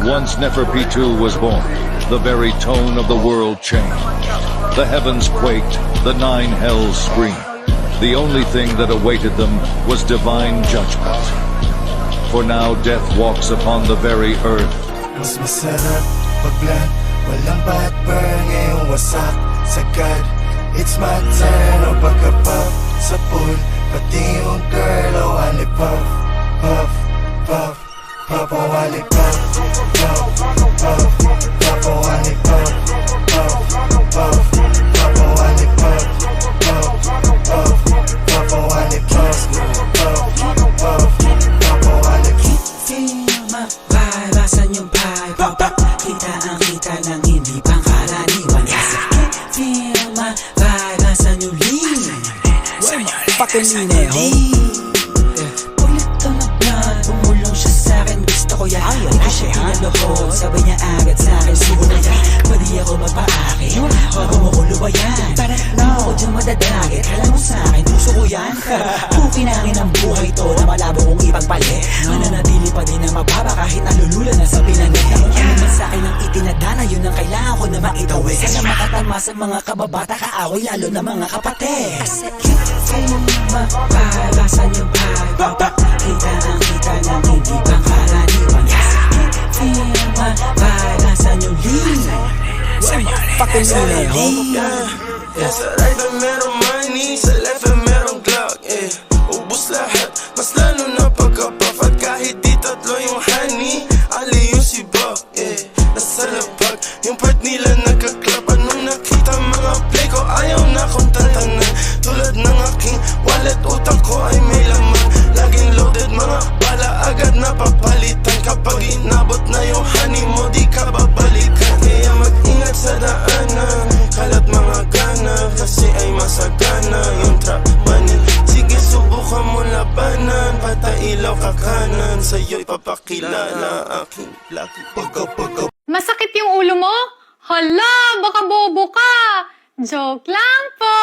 Once Neferpitou was born, the very tone of the world changed. The heavens quaked, the nine hells screamed. The only thing that awaited them was divine judgment. For now death walks upon the very earth. Mas masarap pag-vlog, walang bad burn, ngayong wasak sagad. It's my turn, o pagka-puff sa pool, pati yung girl, o wali puff, puff, puff, puff, o wali puff, puff, puff, puff, o wali puff, puff, puff, puff, o wali puff, puff, puff, puff, o wali puff, puff, puff, puff, o wali puff. Feel my vibe, asan yung vibe? Papa, kita ang kita ng hindi pangkaraniwan. Feel my vibe, asan yung lean? Fucking mineho. Ulit to na plan, umulong siya sa'kin, gusto ko yan. Hindi ko siya kinalohod, sabay niya agad sa'kin, siguro yan. Pwede ako magpaakit, bago mo ko lubayan. Hindi ko dyan madadagit, kala mo sa'kin, puso ko yan. Pukinangin ang buhay to na malabo kong ipagpalit. Mananatili pa din na mababa kahit nalulula na sa pinanit. Ano man sa'kin ang itinadana, yun ang kailangan ko na makitawid. Sana makatama sa mga kababata kaaway, lalo na mga kapatid. Feel my vibe, asan yung vibe? Papa, kita ang kita ng hindi pangkaraniwan. Feel my vibe, asan yung lean? Fucking mineho. Sa right na merong money, sa left na merong Glock, ubus lahat, mas lalo na pagka-puff. At kahit di tatlo yung honey, ali yung si Buck, nasa labag, yung part nila nagka-clap. Anong nakita mga play ko, ayaw na akong tantanan. Tulad ng aking wallet, utak ko ay may laman. Laging loaded, mga bala agad na papalitan. Kapag inabot na yung honey mo, di ka babalikan. Kaya mag-ingat sa daanan, kalat mga gana, kasi ay masagana yung trap money. Sige, subukan mo labanan, patailaw ka kanan, sa'yo'y papakilala aking lucky pagka. Masakit yung ulo mo? Hala, baka bobo ka! Joke lang po!